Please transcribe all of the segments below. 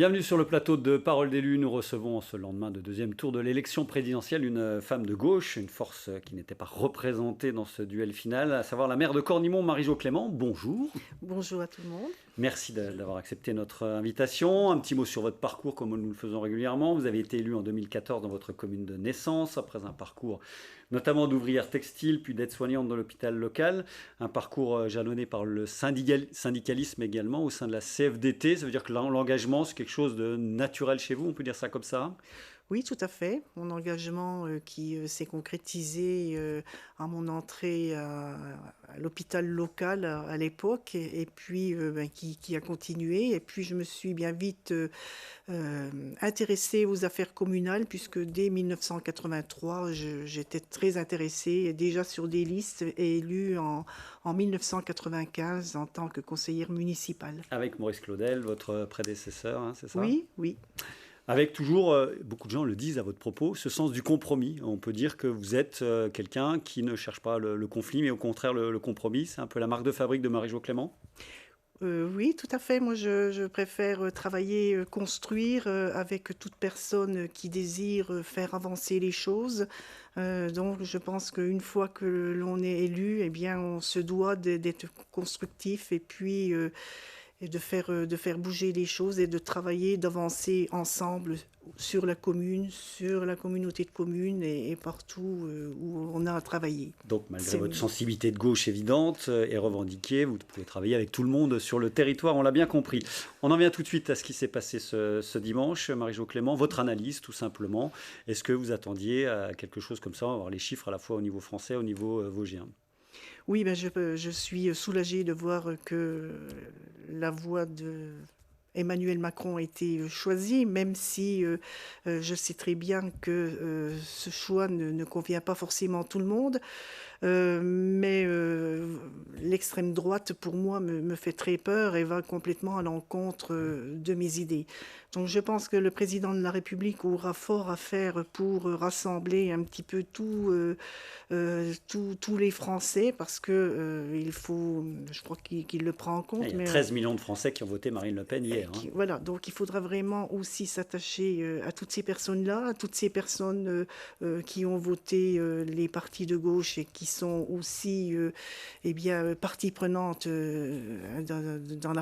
Bienvenue sur le plateau de Parole d'élus. Nous recevons en ce lendemain de deuxième tour de l'élection présidentielle une femme de gauche, une force qui n'était pas représentée dans ce duel final, à savoir la maire de Cornimont, Marie-Jo Clément. Bonjour. Bonjour à tout le monde. Merci d'avoir accepté notre invitation. Un petit mot sur votre parcours, comme nous le faisons régulièrement. Vous avez été élue en 2014 dans votre commune de naissance, après un parcours notamment d'ouvrière textile, puis d'aide-soignante dans l'hôpital local. Un parcours jalonné par le syndicalisme également au sein de la CFDT. Ça veut dire que l'engagement, c'est quelque chose de naturel chez vous, on peut dire ça comme ça? Oui, tout à fait. Mon engagement qui s'est concrétisé à mon entrée à l'hôpital local à l'époque et puis qui a continué. Et puis je me suis bien vite intéressée aux affaires communales puisque dès 1983, j'étais très intéressée déjà sur des listes et élue en 1995 en tant que conseillère municipale. Avec Maurice Claudel, votre prédécesseur, hein, c'est ça? Oui, oui. Avec toujours, beaucoup de gens le disent à votre propos, ce sens du compromis. On peut dire que vous êtes quelqu'un qui ne cherche pas le conflit, mais au contraire le compromis. C'est un peu la marque de fabrique de Marie-Jo Clément. Oui, tout à fait. Moi, je préfère travailler, construire avec toute personne qui désire faire avancer les choses. Donc, je pense qu'une fois que l'on est élu, eh bien, on se doit d'être constructif et de faire bouger les choses et de travailler, d'avancer ensemble sur la commune, sur la communauté de communes et partout où on a à travailler. Donc malgré votre sensibilité de gauche évidente et revendiquée, vous pouvez travailler avec tout le monde sur le territoire, on l'a bien compris. On en vient tout de suite à ce qui s'est passé ce dimanche. Marie-Jo Clément, votre analyse tout simplement. Est-ce que vous attendiez à quelque chose comme ça, on va voir les chiffres à la fois au niveau français et au niveau vosgien? Oui, ben je suis soulagée de voir que la voix de Emmanuel Macron a été choisie, même si je sais très bien que ce choix ne convient pas forcément à tout le monde. Mais l'extrême droite, pour moi, me fait très peur et va complètement à l'encontre de mes idées. Donc je pense que le président de la République aura fort à faire pour rassembler un petit peu tous les Français, parce que il faut, je crois qu'il le prend en compte. Il y a Mais 13 millions de Français qui ont voté Marine Le Pen hier. Hein. voilà, donc il faudra vraiment aussi s'attacher à toutes ces personnes-là, à toutes ces personnes qui ont voté les partis de gauche et qui sont aussi eh bien, partie prenante dans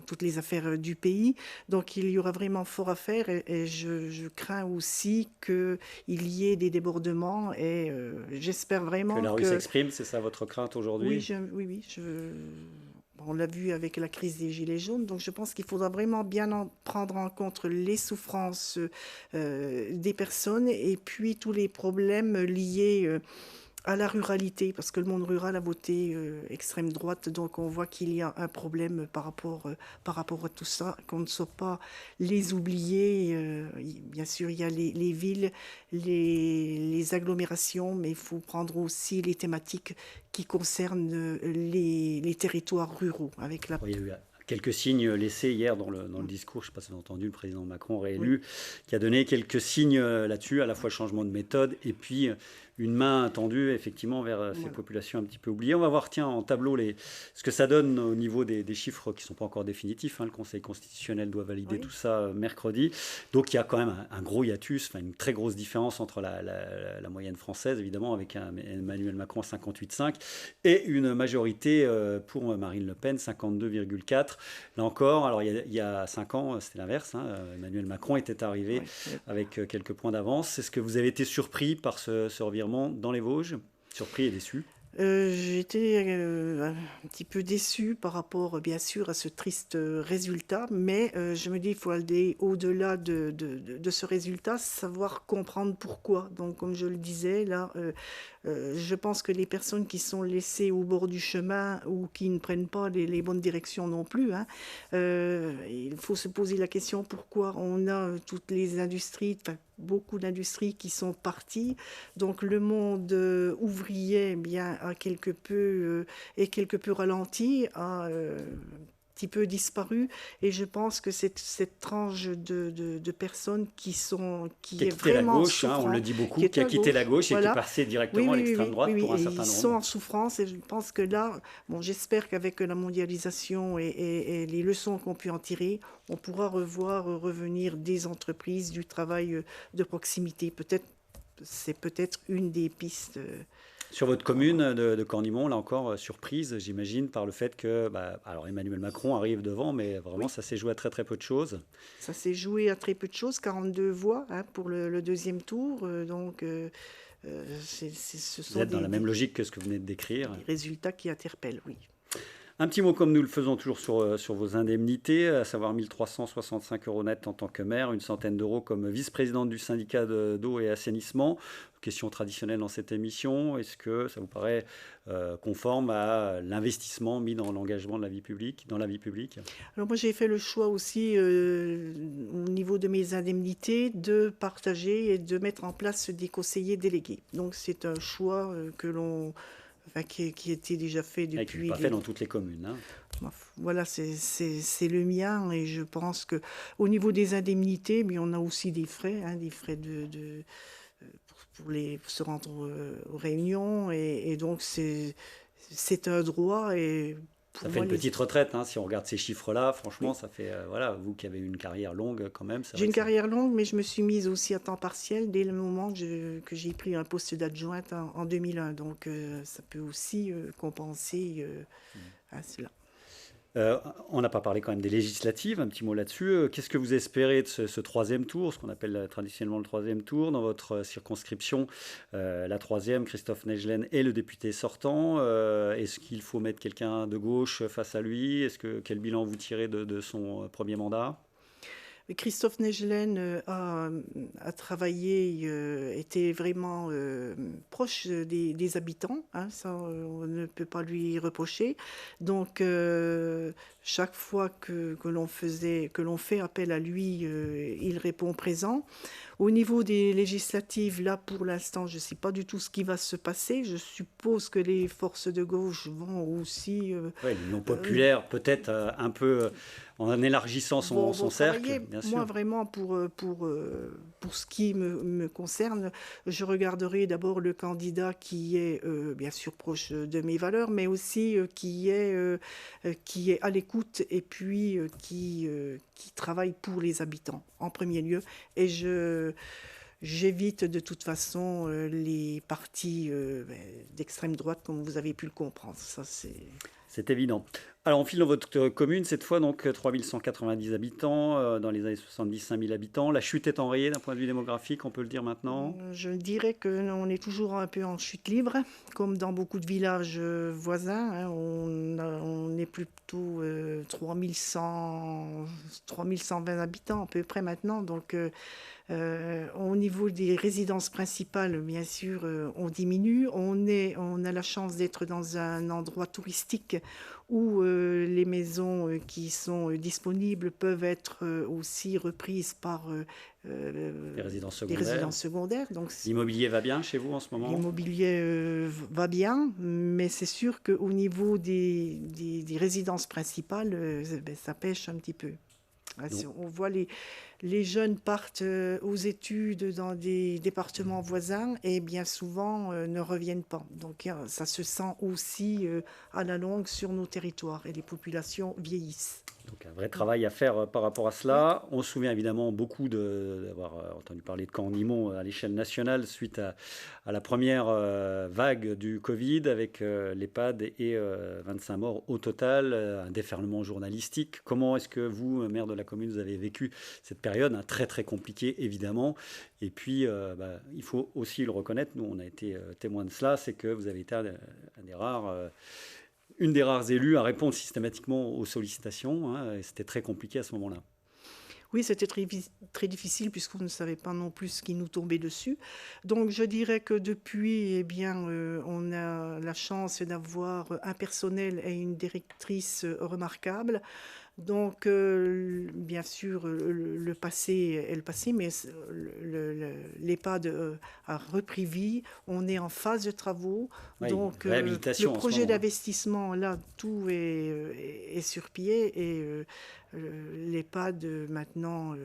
toutes les affaires du pays. Donc il y aura vraiment fort à faire et je crains aussi qu'il y ait des débordements et j'espère vraiment que la rue s'exprime, c'est ça votre crainte aujourd'hui? Oui, on l'a vu avec la crise des Gilets jaunes, donc je pense qu'il faudra vraiment bien prendre en compte les souffrances des personnes et puis tous les problèmes liés à la ruralité, parce que le monde rural a voté extrême droite, donc on voit qu'il y a un problème par rapport à tout ça, qu'on ne soit pas les oubliés. Bien sûr, il y a les villes, les agglomérations, mais il faut prendre aussi les thématiques qui concernent les territoires ruraux. Avec la... Il y a eu quelques signes laissés hier dans le discours, je ne sais pas si vous avez entendu, le président Macron réélu, oui, qui a donné quelques signes là-dessus, à la fois changement de méthode et puis une main tendue effectivement vers ces populations un petit peu oubliées. On va voir, tiens, en tableau ce que ça donne au niveau des chiffres qui ne sont pas encore définitifs. Hein. Le Conseil constitutionnel doit valider tout ça mercredi. Donc il y a quand même un gros hiatus, une très grosse différence entre la moyenne française, évidemment, avec Emmanuel Macron 58,5 et une majorité pour Marine Le Pen 52,4. Là encore, alors il y a 5 ans, c'était l'inverse. Hein. Emmanuel Macron était arrivé avec quelques points d'avance. Est-ce que vous avez été surpris par ce revirement dans les Vosges? Surpris et déçu? J'ai été un petit peu déçue par rapport, bien sûr, à ce triste résultat, mais je me dis qu'il faut aller au-delà de ce résultat, savoir comprendre pourquoi. Donc, comme je le disais, là, je pense que les personnes qui sont laissées au bord du chemin ou qui ne prennent pas les bonnes directions non plus, hein, il faut se poser la question pourquoi on a toutes les industries, beaucoup d'industries qui sont parties. Donc le monde ouvrier, eh bien, est quelque peu ralenti, a petit peu disparu et je pense que c'est cette tranche de personnes qui Qui a est quitté la vraiment gauche, hein, on le souffrant, dit beaucoup, qui est qui a à quitté la gauche, gauche et qui est voilà. passé Oui, directement à oui, oui, l'extrême oui, droite oui, oui. pour un Et certain ils sont nombre. en souffrance et je pense que là, bon, j'espère qu'avec la mondialisation et les leçons qu'on peut en tirer, on pourra revenir des entreprises, du travail de proximité. C'est peut-être une des pistes. Sur votre commune de Cornimont, là encore, surprise, j'imagine, par le fait que, alors Emmanuel Macron arrive devant, mais vraiment, Oui, ça s'est joué à très très peu de choses. ça s'est joué à très peu de choses, 42 voix hein, pour le deuxième tour. Ce Vous sont êtes dans la même logique que ce que vous venez de décrire. des résultats qui interpellent, oui. Un petit mot comme nous le faisons toujours sur vos indemnités, à savoir 1 365 euros net en tant que maire, une centaine d'euros comme vice-présidente du syndicat d'eau et assainissement. Question traditionnelle dans cette émission, est-ce que ça vous paraît conforme à l'investissement mis dans l'engagement de la vie publique, dans la vie publique? Alors moi j'ai fait le choix aussi au niveau de mes indemnités de partager et de mettre en place des conseillers délégués. Donc c'est un choix qui était déjà fait Et qui n'est depuis pas fait dans toutes les communes, hein. Voilà, c'est le mien et je pense que au niveau des indemnités, mais on a aussi des frais, hein, des frais pour se rendre aux réunions et donc c'est un droit et Ça pour fait moi une petite retraite, hein, si on regarde ces chiffres-là, franchement, oui. ça fait, voilà, vous qui avez une carrière longue quand même, c'est J'ai vrai une que ça... carrière longue, mais je me suis mise aussi à temps partiel dès le moment que j'ai pris un poste d'adjointe en 2001. Donc ça peut aussi compenser cela. On n'a pas parlé quand même des législatives, un petit mot là-dessus. Qu'est-ce que vous espérez de ce troisième tour, ce qu'on appelle traditionnellement le troisième tour, dans votre circonscription, la troisième, Christophe Negelen est le député sortant. Est-ce qu'il faut mettre quelqu'un de gauche face à lui? Quel bilan vous tirez de son premier mandat? Christophe Negelen a travaillé, était vraiment proche des habitants, hein, ça on ne peut pas lui reprocher. Donc chaque fois que l'on fait appel à lui, il répond présent. Au niveau des législatives, là pour l'instant, je ne sais pas du tout ce qui va se passer. Je suppose que les forces de gauche vont aussi Oui, l'union populaire, peut-être un peu en élargissant son cercle, travailler. bien Moi, sûr. vraiment, pour ce qui me concerne, je regarderai d'abord le candidat qui est bien sûr proche de mes valeurs, mais aussi qui est à l'écoute et puis qui travaille pour les habitants en premier lieu. Et j'évite de toute façon les partis d'extrême droite, comme vous avez pu le comprendre. Ça, C'est évident. Alors, on file dans votre commune, cette fois, donc 3190 habitants, dans les années 70, 5000 habitants. La chute est enrayée d'un point de vue démographique, on peut le dire maintenant. Je dirais qu'on est toujours un peu en chute libre, comme dans beaucoup de villages voisins. Hein. On est plutôt 3120 habitants à peu près maintenant. Donc, au niveau des résidences principales, bien sûr, on diminue. On a la chance d'être dans un endroit touristique où les maisons qui sont disponibles peuvent être aussi reprises par Les résidences des secondaires. résidences secondaires. Donc, L'immobilier va bien chez vous en ce moment? l'immobilier va bien, mais c'est sûr qu'au niveau des résidences principales, ça pêche un petit peu. Si on voit les jeunes partent aux études dans des départements voisins et bien souvent ne reviennent pas. Donc ça se sent aussi à la longue sur nos territoires et les populations vieillissent. Donc un vrai travail à faire par rapport à cela. On se souvient évidemment beaucoup d'avoir entendu parler de Cornimont à l'échelle nationale suite à la première vague du Covid avec l'EHPAD et 25 morts au total, un déferlement journalistique. Comment est-ce que vous, maire de la commune, vous avez vécu cette période, hein, très très compliquée évidemment? Et puis il faut aussi le reconnaître, nous on a été témoins de cela, c'est que vous avez été une des rares élus à répondre systématiquement aux sollicitations, hein, et c'était très compliqué à ce moment-là. Oui, c'était très difficile puisqu'on ne savait pas non plus ce qui nous tombait dessus. Donc je dirais que depuis, eh bien, on a la chance d'avoir un personnel et une directrice remarquables. Donc, bien sûr, le passé est le passé, mais l'EHPAD a repris vie. On est en phase de travaux. Oui, Donc, le réhabilitation en ce projet moment. d'investissement, là, tout est sur pied et l'EHPAD, maintenant,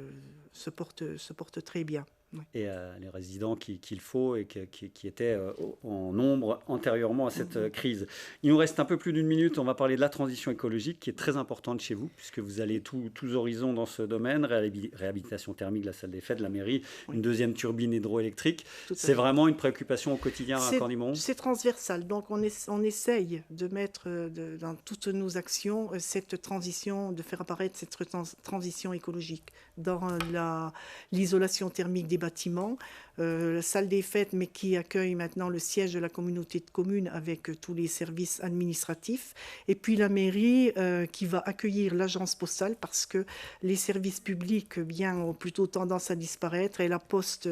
se porte très bien. Ouais. Et les résidents qu'il faut et qui étaient en nombre antérieurement à cette crise. Il nous reste un peu plus d'une minute. On va parler de la transition écologique qui est très importante chez vous puisque vous allez tous horizons dans ce domaine, réhabilitation thermique de la salle des fêtes, de la mairie, Oui. une deuxième turbine hydroélectrique. Tout à C'est fait. vraiment une préoccupation au quotidien à Cornimont? C'est transversal, donc on essaye de mettre dans toutes nos actions cette transition, de faire apparaître cette transition écologique dans l'isolation thermique des bâtiments, la salle des fêtes, mais qui accueille maintenant le siège de la communauté de communes avec tous les services administratifs, et puis la mairie qui va accueillir l'agence postale parce que les services publics ont plutôt tendance à disparaître et la poste,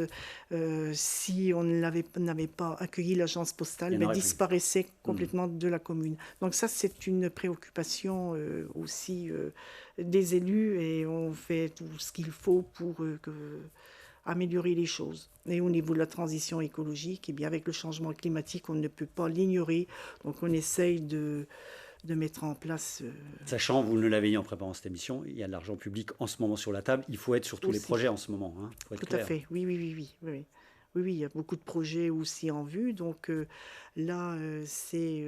si on n'avait pas accueilli l'agence postale, disparaissait complètement de la commune. Donc ça, c'est une préoccupation aussi des élus et on fait tout ce qu'il faut pour améliorer les choses. Et au niveau de la transition écologique, eh bien, avec le changement climatique, on ne peut pas l'ignorer. Donc on essaye de mettre en place... Sachant, vous ne l'avez dit en préparant cette émission, il y a de l'argent public en ce moment sur la table. Il faut être sur tous les projets en ce moment. Hein. Faut être Tout clair. à fait, oui. Oui, il y a beaucoup de projets aussi en vue. Donc là, c'est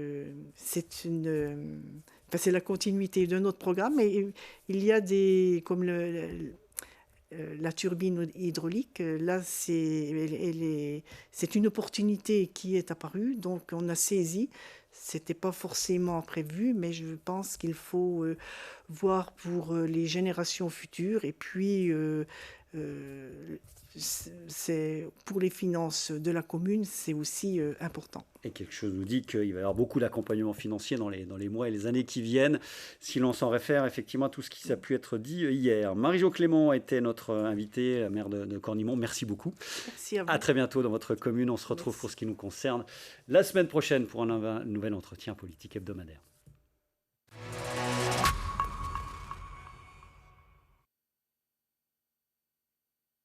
la continuité de notre programme. Mais il y a comme la turbine hydraulique. Là, c'est une opportunité qui est apparue. Donc on a saisi. C'était pas forcément prévu, mais je pense qu'il faut voir pour les générations futures. Et puis c'est pour les finances de la commune, c'est aussi important. Et quelque chose nous dit qu'il va y avoir beaucoup d'accompagnement financier dans les mois et les années qui viennent, si l'on s'en réfère effectivement à tout ce qui a pu être dit hier. Marie-Jo Clément était notre invitée, la maire de Cornimont. Merci beaucoup. Merci à vous. À très bientôt dans votre commune. On se retrouve pour ce qui nous concerne la semaine prochaine pour un nouvel entretien politique hebdomadaire.